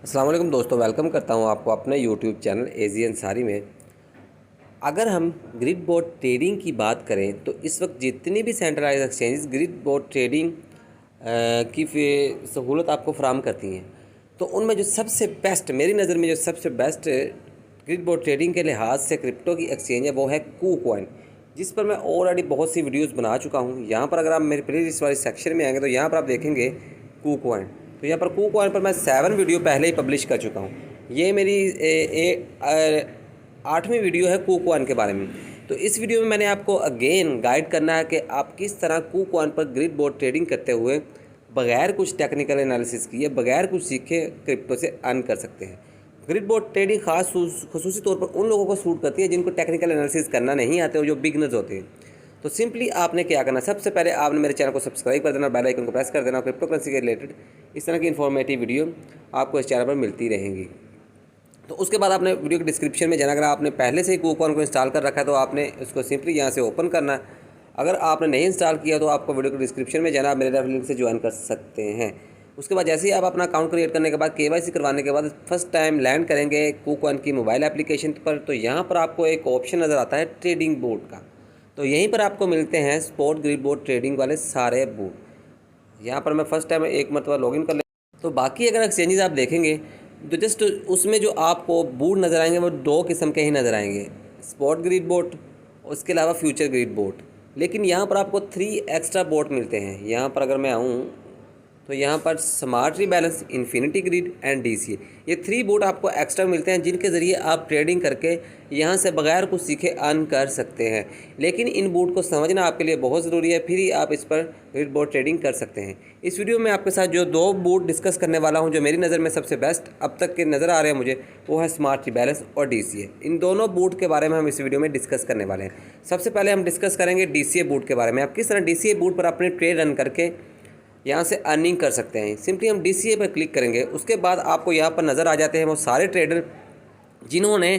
अस्सलाम वालेकुम दोस्तों, वेलकम करता हूं आपको अपने यूट्यूब चैनल एजी अंसारी में। अगर हम ग्रिड बोर्ड ट्रेडिंग की बात करें तो इस वक्त जितनी भी centralize exchanges grid board trading की सहूलत आपको फराहम करती हैं, तो उनमें जो सबसे बेस्ट मेरी नज़र में जो सबसे बेस्ट ग्रिड बोर्ड ट्रेडिंग के लिहाज से क्रिप्टो की एक्सचेंज है वो है KuCoin, जिस पर मैं ऑलरेडी बहुत सी वीडियोज़ बना चुका हूँ। यहाँ पर अगर आप मेरे प्ले लिस्ट वाली सेक्शन में आएंगे तो यहाँ पर आप देखेंगे KuCoin। तो यहाँ पर KuCoin पर मैं 7 वीडियो पहले ही पब्लिश कर चुका हूँ। ये मेरी 8वीं वीडियो है KuCoin के बारे में। तो इस वीडियो में मैंने आपको अगेन गाइड करना है कि आप किस तरह KuCoin पर ग्रिड बोर्ड ट्रेडिंग करते हुए बगैर कुछ टेक्निकल एनालिसिस किए, बगैर कुछ सीखे क्रिप्टो से अर्न कर सकते हैं। ग्रिड बोर्ड ट्रेडिंग खसूसी तौर पर उन लोगों को सूट करती है जिनको टेक्निकल एनालिसिस करना नहीं आते और जो बिगनर्स होते हैं। तो सिंपली आपने क्या करना, सबसे पहले आपने मेरे चैनल को सब्सक्राइब कर देना, बेल आइकन को प्रेस कर देना। क्रिप्टो करेंसी के रिलेटेड इस तरह की इन्फॉर्मेटिव वीडियो आपको इस चैनल पर मिलती रहेंगी। तो उसके बाद आपने वीडियो के डिस्क्रिप्शन में जाना, अगर आपने पहले से ही KuCoin को इंस्टॉल कर रखा है तो आपने उसको सिंपली यहाँ से ओपन करना है। अगर आपने नहीं इंस्टॉल किया तो आपको वीडियो के डिस्क्रिप्शन में जाना, आप मेरे रेफरल लिंक से ज्वाइन कर सकते हैं। उसके बाद जैसे ही आप अपना अकाउंट क्रिएट करने के बाद KYC करवाने के बाद फर्स्ट टाइम लैंड करेंगे KuCoin की मोबाइल एप्लीकेशन पर, तो यहाँ पर आपको एक ऑप्शन नज़र आता है ट्रेडिंग बोर्ड का। तो यहीं पर आपको मिलते हैं स्पॉट ग्रिड बोर्ड ट्रेडिंग वाले सारे बोर्ड। यहाँ पर मैं फर्स्ट टाइम एक मरतबा लॉगिन कर ले। तो बाकी अगर एक्सचेंजेस आप देखेंगे तो जस्ट उसमें जो आपको बोर्ड नज़र आएंगे वो 2 किस्म के ही नज़र आएंगे, स्पॉट ग्रिड बोर्ड, उसके अलावा फ्यूचर ग्रिड बोर्ड। लेकिन यहाँ पर आपको 3 एक्स्ट्रा बोर्ड मिलते हैं। यहाँ पर अगर मैं आऊँ तो यहाँ पर smart rebalance, infinity grid and DCA, ये 3 बोर्ड आपको एक्स्ट्रा मिलते हैं जिनके ज़रिए आप ट्रेडिंग करके यहाँ से बगैर कुछ सीखे अर्न कर सकते हैं। लेकिन इन बोर्ड को समझना आपके लिए बहुत ज़रूरी है, फिर ही आप इस पर ग्रिड बोर्ड ट्रेडिंग कर सकते हैं। इस वीडियो में आपके साथ जो 2 बोर्ड डिस्कस करने वाला हूँ जो मेरी नज़र में सबसे बेस्ट अब तक के नज़र आ रहे हैं मुझे, वो है स्मार्ट रीबैलेंस और DCA। इन दोनों बोर्ड के बारे में हम इस वीडियो में डिस्कस करने वाले हैं। सबसे पहले हम डिस्कस करेंगे DCA बोर्ड के बारे में। आप किस तरह DCA बोर्ड पर अपने ट्रेड रन करके यहाँ से अर्निंग कर सकते हैं। सिंपली हम DCA पर क्लिक करेंगे, उसके बाद आपको यहाँ पर नज़र आ जाते हैं वो सारे ट्रेडर जिन्होंने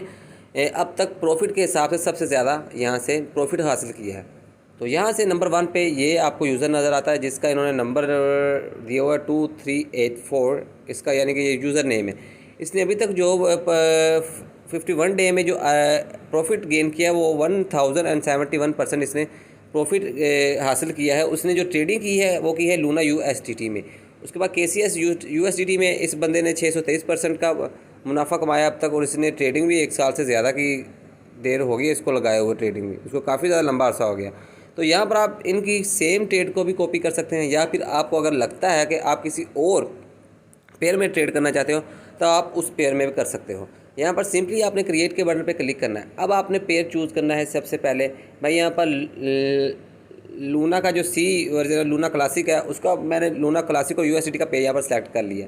अब तक प्रॉफिट के हिसाब से सबसे ज़्यादा यहाँ से प्रॉफिट हासिल किया है। तो यहाँ से नंबर 1 पे ये आपको यूज़र नज़र आता है जिसका इन्होंने नंबर दिया हुआ है 2384, इसका यानी कि ये यूज़र नेम है। इसने अभी तक जो 51 डे में जो प्रॉफिट गेन किया वो 1071% इसने प्रॉफिट हासिल किया है। उसने जो ट्रेडिंग की है वो की है लूना USDT में। उसके बाद KCS USDT में इस बंदे ने 623% का मुनाफा कमाया अब तक, और इसने ट्रेडिंग भी 1 साल से ज़्यादा की देर हो गई इसको लगाए हुए ट्रेडिंग में, उसको काफ़ी ज़्यादा लंबा अर्सा हो गया। तो यहाँ पर आप इनकी सेम ट्रेड को भी कॉपी कर सकते हैं, या फिर आपको अगर लगता है कि आप किसी और पेयर में ट्रेड करना चाहते हो तो आप उस पेयर में भी कर सकते हो। यहाँ पर सिंपली आपने क्रिएट के बटन पे क्लिक करना है। अब आपने पेयर चूज़ करना है। सबसे पहले मैं यहाँ पर लूना का जो C वर्जन लूना क्लासिक है उसका मैंने लूना क्लासिक और USDT का पेयर यहाँ पर सेलेक्ट कर लिया।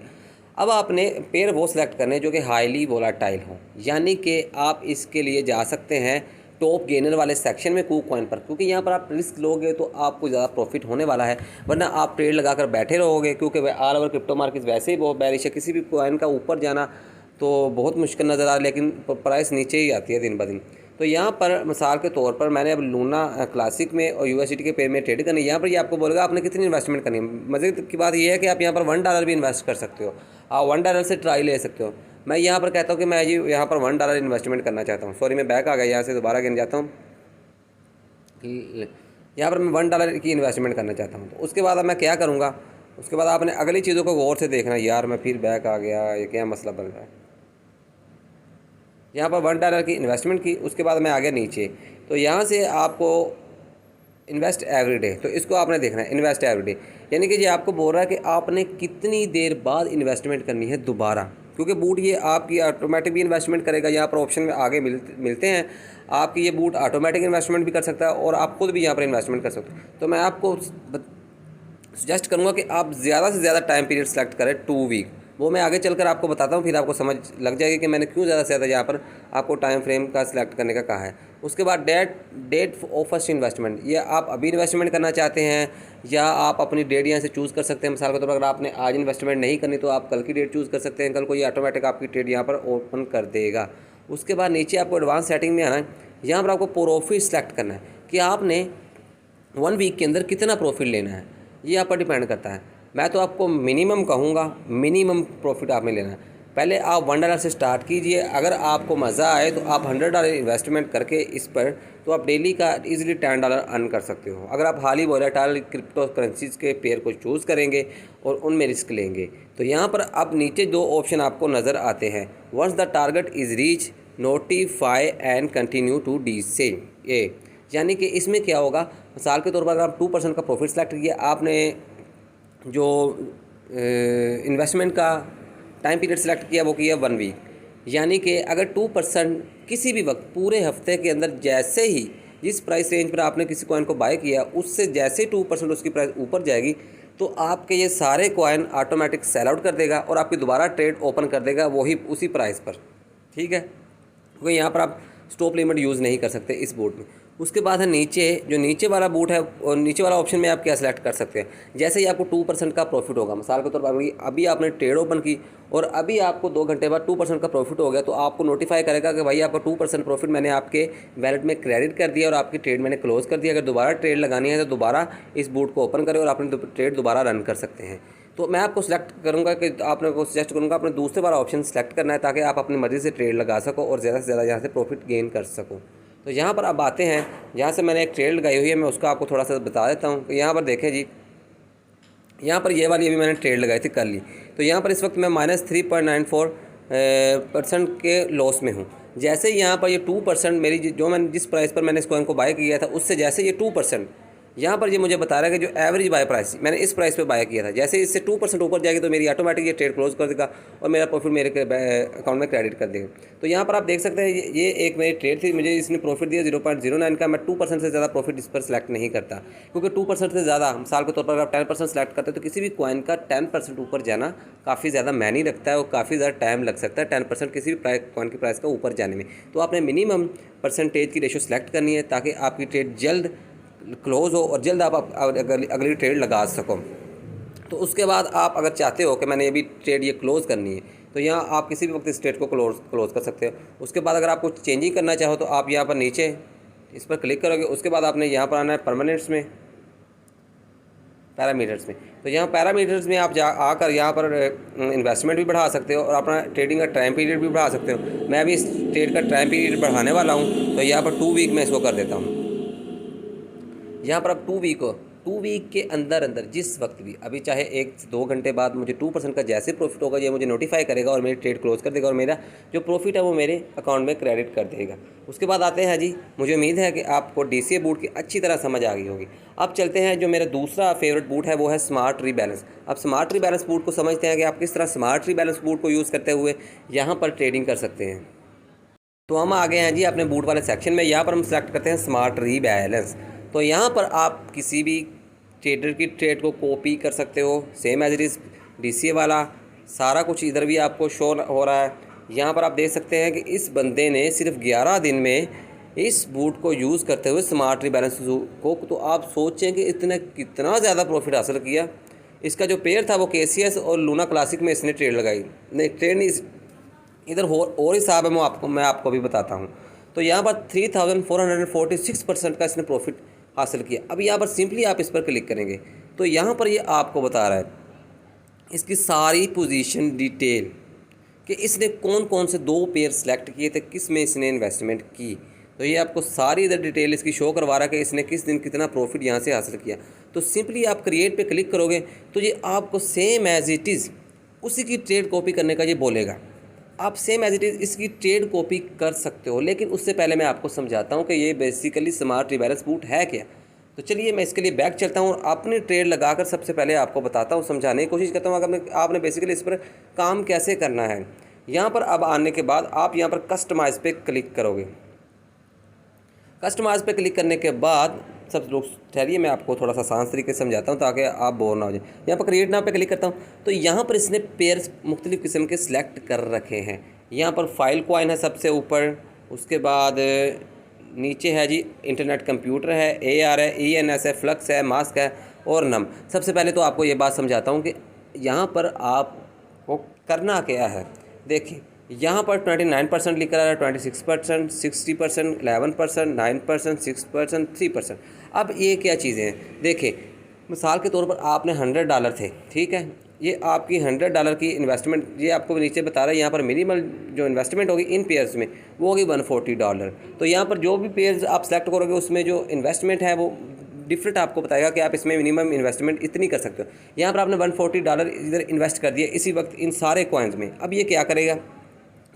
अब आपने पेयर वो सिलेक्ट करने जो कि हाईली वोलाटाइल हो, यानी कि आप इसके लिए जा सकते हैं टॉप गेनर वाले सेक्शन में KuCoin पर, क्योंकि यहाँ पर आप रिस्क लोगे तो आपको ज़्यादा प्रॉफिट होने वाला है, वरना आप ट्रेड लगाकर बैठे रहोगे क्योंकि ऑल ओवर क्रिप्टो मार्केट वैसे ही बहुत बेरिश है। किसी भी कॉइन का ऊपर जाना तो बहुत मुश्किल नज़र आ रहा है, लेकिन प्राइस नीचे ही आती है दिन ब दिन। तो यहाँ पर मिसाल के तौर पर मैंने अब लूना क्लासिक में और USDT के पेयर में ट्रेड करनी है। यहाँ पर ये आपको बोलेगा आपने कितनी इन्वेस्टमेंट करनी है। मज़े की बात यह है कि आप यहाँ पर $1 भी इन्वेस्ट कर सकते हो, आप $1 से ट्राई ले सकते हो। मैं यहाँ पर कहता हूँ कि मैं जी यहाँ पर $1 इन्वेस्टमेंट करना चाहता हूँ। सॉरी, मैं बैक आ गया, यहाँ से दोबारा गिन जाता हूँ। यहाँ पर मैं $1 की इन्वेस्टमेंट करना चाहता हूँ। तो उसके बाद अब मैं क्या करूँगा, उसके बाद आपने अगली चीज़ों को गौर से देखना। यार मैं फिर बैक आ गया, ये क्या मसला बन रहा है। यहाँ पर $1 की इन्वेस्टमेंट की, उसके बाद मैं आ गया नीचे। तो यहाँ से आपको इन्वेस्ट एवरी डे, तो इसको आपने देखना है इन्वेस्ट एवरी डे, यानी कि ये आपको बोल रहा है कि आपने कितनी देर बाद इन्वेस्टमेंट करनी है दोबारा, क्योंकि बूट ये आपकी ऑटोमेटिक भी इन्वेस्टमेंट करेगा। यहाँ पर ऑप्शन में आगे मिलते हैं आपकी, ये बूट ऑटोमेटिक इन्वेस्टमेंट भी कर सकता है और आप खुद भी यहाँ पर इन्वेस्टमेंट कर सकते हो। तो मैं आपको सजेस्ट करूँगा कि आप ज़्यादा से ज़्यादा टाइम पीरियड सेलेक्ट करें 2 वीक। वो मैं आगे चलकर आपको बताता हूँ, फिर आपको समझ लग जाएगी कि मैंने क्यों ज़्यादा से ज़्यादा यहाँ पर आपको टाइम फ्रेम का सिलेक्ट करने का कहा है। उसके बाद डेट ऑफ फर्स्ट इन्वेस्टमेंट, ये आप अभी इन्वेस्टमेंट करना चाहते हैं या आप अपनी डेट यहाँ से चूज़ कर सकते हैं। मिसाल के तौर पर अगर आपने आज इन्वेस्टमेंट नहीं करनी तो आप कल की डेट चूज़ कर सकते हैं, कल को ये ऑटोमेटिक आपकी ट्रेड यहाँ पर ओपन कर देगा। उसके बाद नीचे आपको एडवांस सेटिंग में आना है। यहाँ पर आपको प्रॉफिट सेलेक्ट करना है कि आपने 1 वीक के अंदर कितना प्रॉफिट लेना है, ये आप पर डिपेंड करता है। मैं तो आपको मिनिमम कहूँगा, मिनिमम प्रॉफिट आपने लेना है। पहले आप $1 से स्टार्ट कीजिए। अगर आपको मज़ा आए तो आप $100 इन्वेस्टमेंट करके इस पर तो आप डेली का इजीली $10 अर्न कर सकते हो। अगर आप हाली वॉलेटाइल क्रिप्टो करेंसीज के पेयर को चूज़ करेंगे और उनमें रिस्क लेंगे तो यहाँ पर अब नीचे 2 ऑप्शन आपको नज़र आते हैं। Once the target is reach notify and continue to डी से ये, यानी कि इसमें क्या होगा, मिसाल के तौर पर अगर आप 2% का प्रॉफिट सेलेक्ट किया, आपने जो इन्वेस्टमेंट का टाइम पीरियड सेलेक्ट किया वो किया 1 वीक, यानी कि अगर 2% किसी भी वक्त पूरे हफ्ते के अंदर जैसे ही जिस प्राइस रेंज पर आपने किसी कॉइन को बाय किया उससे जैसे 2% उसकी प्राइस ऊपर जाएगी तो आपके ये सारे कॉइन ऑटोमेटिक सेल आउट कर देगा और आपकी दोबारा ट्रेड ओपन कर देगा वही उसी प्राइस पर। ठीक है, क्योंकि यहाँ पर आप स्टॉप लिमिट यूज़ नहीं कर सकते इस बोर्ड में। उसके बाद है नीचे, जो नीचे वाला बूट है और नीचे वाला ऑप्शन में आप क्या सेलेक्ट कर सकते हैं। जैसे ही आपको 2% का प्रॉफिट होगा, मिसाल के तौर पर अभी आपने ट्रेड ओपन की और अभी आपको 2 घंटे बाद 2% का प्रॉफिट हो गया तो आपको नोटिफाई करेगा कि भाई आपका 2% प्रॉफिट मैंने आपके वैलेट में क्रेडिट कर दिया और आपकी ट्रेड मैंने क्लोज़ कर दिया। अगर दोबारा ट्रेड लगानी है तो दोबारा इस बूट को ओपन करें और अपनी ट्रेड दोबारा रन कर सकते हैं। तो मैं आपको सिलेक्ट करूंगा कि आपने को सजेस्ट करूंगा अपने दूसरे वाला ऑप्शन सेलेक्ट करना है ताकि आप अपनी मर्ज़ी से ट्रेड लगा सको और ज़्यादा से ज़्यादा यहाँ से प्रॉफिट गेन कर सको। तो यहाँ पर अब आते हैं, यहाँ से मैंने एक ट्रेड लगाई हुई है, मैं उसका आपको थोड़ा सा बता देता हूँ। यहाँ पर देखें जी, यहाँ पर ये वाली अभी मैंने ट्रेड लगाई थी कर ली, तो यहाँ पर इस वक्त मैं -3.94% के लॉस में हूँ। जैसे ही यहाँ पर ये 2% मेरी जो मैंने जिस प्राइस पर मैंने इस कॉइन को बाय किया था उससे जैसे ये 2% यहाँ पर ये मुझे बता रहा है कि जो एवरेज बाय प्राइस मैंने इस प्राइस पे बाय किया था, जैसे इससे 2% ऊपर जाएगी तो मेरी ऑटोमेटिक ये ट्रेड क्लोज कर देगा और मेरा प्रॉफिट मेरे अकाउंट में क्रेडिट कर देगा। तो यहाँ पर आप देख सकते हैं ये एक मेरी ट्रेड थी, मुझे इसने प्रॉफिट दिया 0.09 का। मैं 2% से ज़्यादा प्रॉफिट इस पर सेलेक्ट नहीं करता, क्योंकि 2% से ज़्यादा, मिसाल के तौर पर अगर आप 10% सेलेक्ट करते हैं तो किसी भी कॉइन का 10% ऊपर जाना काफ़ी ज़्यादा मायने रखता है और काफ़ी ज़्यादा टाइम लग सकता है 10% किसी भी कॉइन की प्राइस का ऊपर जाने में। तो आपने मिनिमम परसेंटेज की रेशो सेलेक्ट करनी है ताकि आपकी ट्रेड जल्द क्लोज हो और जल्द आप अगली ट्रेड लगा सको। तो उसके बाद आप अगर चाहते हो कि मैंने ये भी ट्रेड ये क्लोज़ करनी है तो यहाँ आप किसी भी वक्त इस ट्रेड को क्लोज़ कर सकते हो। उसके बाद अगर आपको चेंजिंग करना चाहो तो आप यहाँ पर नीचे इस पर क्लिक करोगे। उसके बाद आपने यहाँ पर आना है पैरामीटर्स में। तो यहाँ पैरामीटर्स में आप आकर यहाँ पर इन्वेस्टमेंट भी बढ़ा सकते हो और अपना ट्रेडिंग का टाइम पीरियड भी बढ़ा सकते हो। मैं अभी इस ट्रेड का टाइम पीरियड बढ़ाने वाला हूँ, तो यहाँ पर 2 वीक में इसको कर देता हूँ। यहाँ पर अब 2 वीक के अंदर जिस वक्त भी, अभी चाहे 1 से 2 घंटे बाद मुझे 2% का जैसे प्रॉफिट होगा ये मुझे नोटिफाई करेगा और मेरी ट्रेड क्लोज कर देगा और मेरा जो प्रॉफिट है वो मेरे अकाउंट में क्रेडिट कर देगा। उसके बाद आते हैं जी, मुझे उम्मीद है कि आपको DCA बूट की अच्छी तरह समझ आ गई होगी। अब चलते हैं, जो मेरा दूसरा फेवरेट बूट है वो है स्मार्ट रीबैलेंस। अब स्मार्ट रीबैलेंस बूट को समझते हैं कि आप किस तरह स्मार्ट रीबैलेंस बूट को यूज़ करते हुए यहाँ पर ट्रेडिंग कर सकते हैं। तो हम आ गए हैं जी अपने बूट वाले सेक्शन में। यहाँ पर हम सेलेक्ट करते हैं स्मार्ट रीबैलेंस। तो यहाँ पर आप किसी भी ट्रेडर की ट्रेड को कॉपी कर सकते हो, same as it is DCA वाला सारा कुछ इधर भी आपको शो हो रहा है। यहाँ पर आप देख सकते हैं कि इस बंदे ने सिर्फ 11 दिन में इस बूट को यूज़ करते हुए स्मार्ट रीबैलेंस को, तो आप सोचें कि इसने कितना ज़्यादा प्रॉफिट हासिल किया। इसका जो पेयर था वो KCS और लूना क्लासिक में इसने ट्रेड लगाई, नहीं ट्रेड नहीं, इधर और हिसाब है मैं आपको भी बताता हूँ। तो यहाँ पर 3446% का इसने प्रॉफिट हासिल किया। अब यहाँ पर सिंपली आप इस पर क्लिक करेंगे तो यहाँ पर ये आपको बता रहा है इसकी सारी पोजीशन डिटेल कि इसने कौन कौन से 2 पेयर सेलेक्ट किए थे, किस में इसने इन्वेस्टमेंट की। तो ये आपको सारी इधर डिटेल इसकी शो करवा रहा है कि इसने किस दिन कितना प्रॉफिट यहाँ से हासिल किया। तो सिंपली आप क्रिएट पे क्लिक करोगे तो ये आपको सेम एज इट इज़ उसी की ट्रेड कॉपी करने का ये बोलेगा। आप सेम एज इट इज़ इसकी ट्रेड कॉपी कर सकते हो, लेकिन उससे पहले मैं आपको समझाता हूँ कि ये बेसिकली स्मार्ट रीबैलेंस बूट है क्या। तो चलिए मैं इसके लिए बैक चलता हूँ और अपनी ट्रेड लगाकर सबसे पहले आपको बताता हूँ, समझाने की कोशिश करता हूँ अगर आपने बेसिकली इस पर काम कैसे करना है। यहाँ पर अब आने के बाद आप यहाँ पर कस्टमाइज़ पे क्लिक करोगे। कस्टमाइज़ पे क्लिक करने के बाद सब लोग ठहरिए, मैं आपको थोड़ा सा आसान तरीके से समझाता हूँ ताकि आप बोर ना हो जाए। यहाँ पर क्रिएट नाउ पे क्लिक करता हूँ तो यहाँ पर इसने पेयर्स मुख्तलिफ़ किस्म के सिलेक्ट कर रखे हैं। यहाँ पर फाइल कॉइन है सबसे ऊपर, उसके बाद नीचे है जी इंटरनेट कंप्यूटर है, AR है, ENS है, फ्लक्स है, मास्क है और नम। सबसे पहले तो आपको ये बात समझाता हूँ कि यहाँ पर आपको करना क्या है। देखिए यहाँ पर 29% लिख रहा है, 26%, 60%, 11%, 9%, 6%, 3%। अब ये क्या चीज़ें हैं, देखिए मिसाल के तौर पर आपने $100 थे, ठीक है, ये आपकी $100 की इन्वेस्टमेंट, ये आपको नीचे बता रहा है यहाँ पर मिनिमल जो इन्वेस्टमेंट होगी इन पेयर्स में वो होगी $140। तो यहाँ पर जो भी पेयर्स आप सेलेक्ट करोगे उसमें जो इन्वेस्टमेंट है वो डिफरेंट आपको बताएगा कि आप इसमें मिनिमम इन्वेस्टमेंट इतनी कर सकते हो। यहाँ पर आपने $140 इधर इन्वेस्ट कर दिया इसी वक्त इन सारे कॉइन्स में। अब ये क्या करेगा,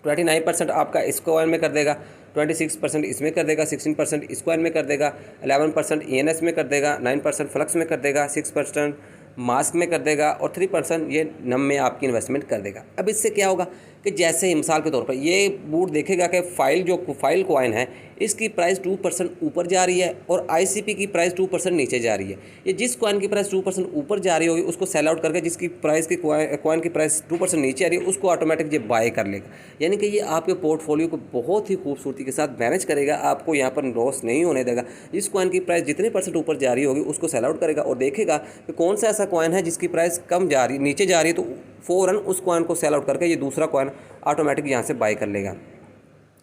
29% आपका इस कॉइन में कर देगा, 26% इसमें कर देगा, 16% इस कॉइन में कर देगा, 11% ENS में कर देगा, 9% फ्लक्स में कर देगा, 6% मास्क में कर देगा और 3% ये नम में आपकी इन्वेस्टमेंट कर देगा। अब इससे क्या होगा कि जैसे ही मिसाल के तौर पर ये बूट देखेगा कि फाइल कॉइन है इसकी प्राइस 2% ऊपर जा रही है और ICP की प्राइस 2% नीचे जा रही है। ये जिस कॉइन की प्राइस 2% ऊपर जा रही होगी उसको सेल आउट करके जिसकी प्राइस की कॉइन की प्राइस 2% नीचे आ रही है उसको ऑटोमेटिक ये बाय कर लेगा। यानी कि ये आपके पोर्टफोलियो को बहुत ही खूबसूरती के साथ मैनेज करेगा, आपको यहाँ पर लॉस नहीं होने देगा। जिस कॉइन की प्राइस जितने % ऊपर जा रही होगी उसको सेल आउट करेगा और देखेगा कि कौन सा ऐसा कॉइन है जिसकी प्राइस कम जा रही नीचे जा रही है, तो फ़ौरन उस कॉइन को सेल आउट करके ये दूसरा कॉइन ऑटोमेटिक यहाँ से बाय कर लेगा।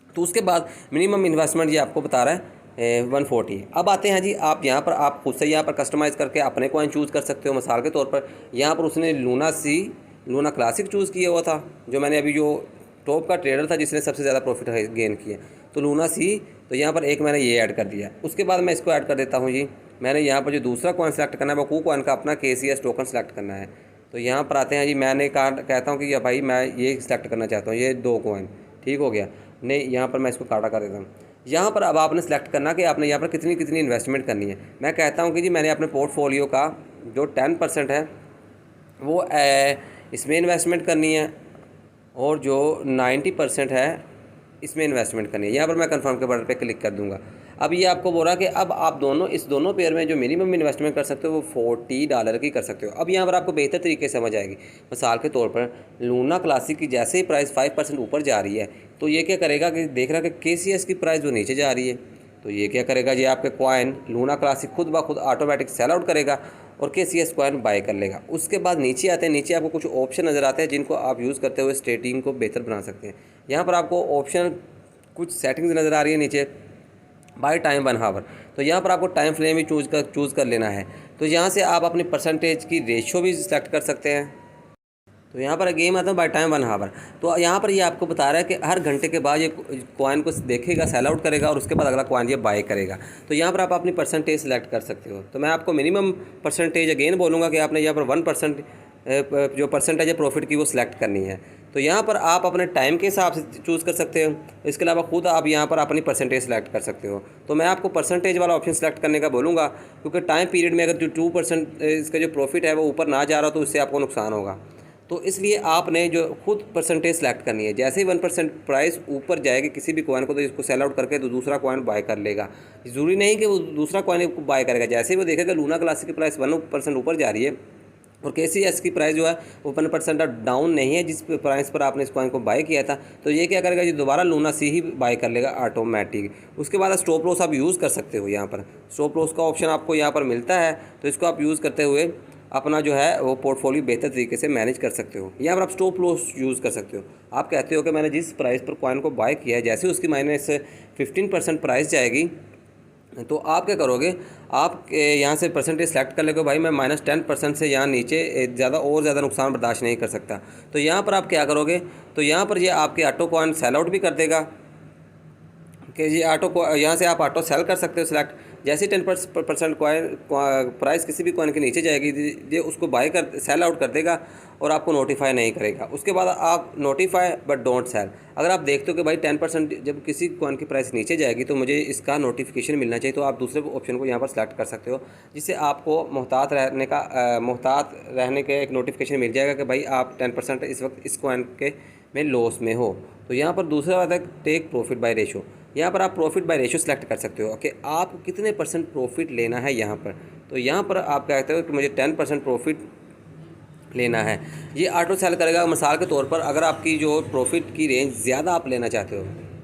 तो उसके बाद मिनिमम इन्वेस्टमेंट ये आपको बता रहा है 140। अब आते हैं जी, आप यहाँ पर आप खुद से यहाँ पर कस्टमाइज़ करके अपने कॉइन चूज़ कर सकते हो। मिसाल के तौर पर यहाँ पर उसने लूना क्लासिक चूज़ किया हुआ था, जो मैंने अभी जो टॉप का ट्रेडर था जिसने सबसे ज़्यादा प्रॉफिट गेन किया, तो लूना सी, तो यहाँ पर एक मैंने ये ऐड कर दिया। उसके बाद मैं इसको ऐड कर देता हूँ जी, मैंने यहाँ पर जो दूसरा कॉइन सेलेक्ट करना है वो कू कॉइन का अपना KCS टोकन सेलेक्ट करना है। तो यहाँ पर आते हैं जी, मैंने कहता हूँ कि या भाई मैं ये सेलेक्ट करना चाहता हूँ, ये 2 कॉइन, ठीक हो गया। नहीं, यहाँ पर मैं इसको काटा कर देता हूँ। यहाँ पर अब आपने सेलेक्ट करना कि आपने यहाँ पर कितनी इन्वेस्टमेंट करनी है। मैं कहता हूँ कि जी मैंने अपने पोर्टफोलियो का जो 10% है वो इसमें इन्वेस्टमेंट करनी है और जो 90% है इसमें इन्वेस्टमेंट करनी है। यहाँ पर मैं कंफर्म के बटन पे क्लिक कर दूंगा। अब ये आपको बोल रहा है कि अब आप इस दोनों पेयर में जो मिनिमम इन्वेस्टमेंट कर सकते हो वो $40 की कर सकते हो। अब यहाँ पर आपको बेहतर तरीके से समझ आएगी। मिसाल के तौर पर लूना क्लासिक की जैसे ही प्राइस 5% ऊपर जा रही है तो ये क्या करेगा कि देख रहा है कि KCS की प्राइस जो नीचे जा रही है, तो ये क्या करेगा जी, आपके कॉइन लूना क्लासिक खुद ब खुद ऑटोमेटिक सेल आउट करेगा और KCS कॉइन बाय कर लेगा। उसके बाद नीचे आते हैं, नीचे आपको कुछ ऑप्शन नज़र आते हैं जिनको आप यूज़ करते हुए ट्रेडिंग को बेहतर बना सकते हैं। यहाँ पर आपको ऑप्शन कुछ सेटिंग्स नज़र आ रही है नीचे, बाय टाइम 1 आवर। तो यहाँ पर आपको टाइम फ्रेम भी चूज़ कर लेना है। तो यहाँ से आप अपनी परसेंटेज की रेशो भी सिलेक्ट कर सकते हैं। तो यहाँ पर गेम आता है बाय टाइम 1 आवर। तो यहाँ पर ये आपको बता रहा है कि हर घंटे के बाद ये कॉइन को देखेगा, सेल आउट करेगा और उसके बाद अगला कॉइन ये बाय करेगा। तो यहाँ पर आप अपनी परसेंटेज सेलेक्ट कर सकते हो। तो मैं आपको मिनिमम परसेंटेज अगेन बोलूँगा कि आपने यहाँ पर 1% जो परसेंटेज है प्रॉफिट की वो सिलेक्ट करनी है। तो यहाँ पर आप अपने टाइम के हिसाब से चूज़ कर सकते हो। इसके अलावा खुद आप यहाँ पर अपनी परसेंटेज सेलेक्ट कर सकते हो। तो मैं आपको परसेंटेज वाला ऑप्शन सेलेक्ट करने का बोलूँगा, क्योंकि टाइम पीरियड में अगर जो 2% इसका जो प्रॉफिट है वो ऊपर ना जा रहा तो इससे आपको नुकसान होगा। तो इसलिए आपने जो खुद परसेंटेज सेलेक्ट करनी है। जैसे ही 1% प्राइस ऊपर जाएगी किसी भी कॉइन को तो इसको सेल आउट करके तो दूसरा कॉइन बाय कर लेगा। ज़रूरी नहीं कि वो दूसरा कॉइन बाय करेगा, जैसे ही वो देखेगा लूना क्लासिक की प्राइस 1% ऊपर जा रही है और KCS की प्राइस जो है वो 1% डाउन नहीं है जिस प्राइस पर आपने इस कॉइन को बाय किया था, तो ये क्या करेगा, ये दोबारा लूना सी ही बाय कर लेगा ऑटोमेटिक। उसके बाद स्टॉप लॉस आप यूज़ कर सकते हो। यहाँ पर स्टॉप लॉस का ऑप्शन आपको यहाँ पर मिलता है, तो इसको आप यूज़ करते हुए अपना जो है वो पोर्टफोलियो बेहतर तरीके से मैनेज कर सकते हो। यहाँ पर आप स्टॉप लॉस यूज़ कर सकते हो। आप कहते हो कि मैंने जिस प्राइस पर कॉइन को बाय किया है जैसे उसकी -15% प्राइस जाएगी तो आप क्या करोगे, आप यहाँ से परसेंटेज सेलेक्ट कर लेगे, भाई मैं -10% से यहाँ नीचे ज़्यादा नुकसान बर्दाश्त नहीं कर सकता। तो यहाँ पर आप क्या करोगे, तो यहाँ पर ये आपके ऑटो कॉइन सेल आउट भी कर देगा कि जी यहाँ से आप ऑटो सेल कर सकते हो सिलेक्ट। जैसे ही 10% कॉइन प्राइस किसी भी कॉइन के नीचे जाएगी ये उसको सेल आउट कर देगा और आपको नोटिफाई नहीं करेगा। उसके बाद आप नोटिफाई बट डोंट सेल। अगर आप देखते हो कि भाई 10% जब किसी कॉइन की प्राइस नीचे जाएगी तो मुझे इसका नोटिफिकेशन मिलना चाहिए, तो आप दूसरे ऑप्शन को यहाँ पर सेलेक्ट कर सकते हो, जिससे आपको मोहतात रहने का एक नोटिफिकेशन मिल जाएगा कि भाई आप 10% इस वक्त इस कॉइन के में लॉस में हो। तो यहाँ पर दूसरा बात है टेक प्रॉफिट बाय रेशो। यहाँ पर आप प्रॉफिट बाय रेशो सेलेक्ट कर सकते हो कि आप कितने % प्रॉफिट लेना है यहाँ पर। तो यहाँ पर आप कहते हो कि मुझे 10% प्रॉफिट लेना है, ये ऑटो सेल करेगा। मिसाल के तौर पर अगर आपकी जो प्रॉफिट की रेंज ज़्यादा आप लेना चाहते हो,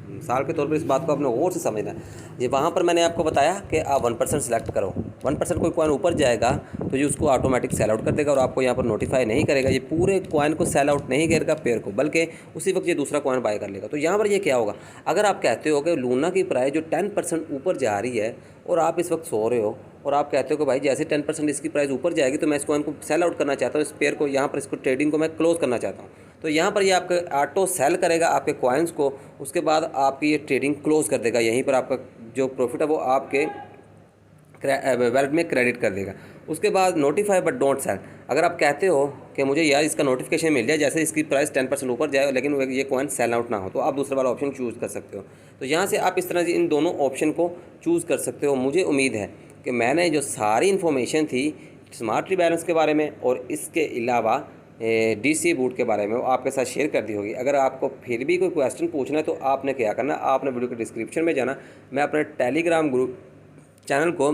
मिसाल के तौर पर इस बात को आपने गौर से समझना है। ये वहाँ पर मैंने आपको बताया कि आप 1% सेलेक्ट करो, 1% कोई कॉइन ऊपर जाएगा तो ये उसको ऑटोमेटिक सेल आउट कर देगा और आपको यहाँ पर नोटिफाई नहीं करेगा। ये पूरे कॉइन को सेल आउट नहीं करेगा पेयर को, बल्कि उसी वक्त ये दूसरा कॉइन बाय कर लेगा। तो यहाँ पर ये क्या होगा, अगर आप कहते हो कि लूना की प्राइस जो 10% ऊपर जा रही है और आप इस वक्त सो रहे हो और आप कहते हो कि भाई जैसे 10% इसकी प्राइस ऊपर जाएगी तो मैं इस कॉइन को सेल आउट करना चाहता हूँ, इस पेयर को यहाँ पर इसको ट्रेडिंग को मैं क्लोज़ करना चाहता हूँ, तो यहाँ पर ये आपका ऑटो सेल करेगा आपके कॉइन्स को, उसके बाद आपकी ये ट्रेडिंग क्लोज़ कर देगा। यहीं पर आपका जो प्रॉफिट है वो आपके वैलेट में क्रेडिट कर देगा। उसके बाद नोटिफाई बट डोंट सेल, अगर आप कहते हो कि मुझे यार इसका नोटिफिकेशन मिल जाए जैसे इसकी प्राइस 10% ऊपर जाए लेकिन ये कॉइन सेल आउट ना हो, तो आप दूसरा वाला ऑप्शन चूज़ कर सकते हो। तो यहाँ से आप इस तरह से इन दोनों ऑप्शन को चूज़ कर सकते हो। मुझे उम्मीद है कि मैंने जो सारी इन्फॉर्मेशन थी स्मार्ट रीबैलेंस के बारे में और इसके अलावा DC बूट के बारे में वो आपके साथ शेयर कर दी होगी। अगर आपको फिर भी कोई क्वेश्चन पूछना है तो आपने क्या करना, आपने वीडियो के डिस्क्रिप्शन में जाना, मैं अपने टेलीग्राम ग्रुप चैनल को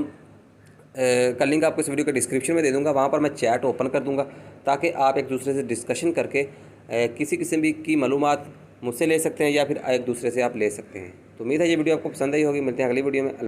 का लिंक आपको इस वीडियो के डिस्क्रिप्शन में दे दूंगा, वहाँ पर मैं चैट ओपन कर दूंगा ताकि आप एक दूसरे से डिस्कशन करके किसी किस्म भी की मालूमात मुझसे ले सकते हैं या फिर एक दूसरे से आप ले सकते हैं। तो उम्मीद है ये वीडियो आपको पसंद आई होगी। मिलते हैं अगली वीडियो में।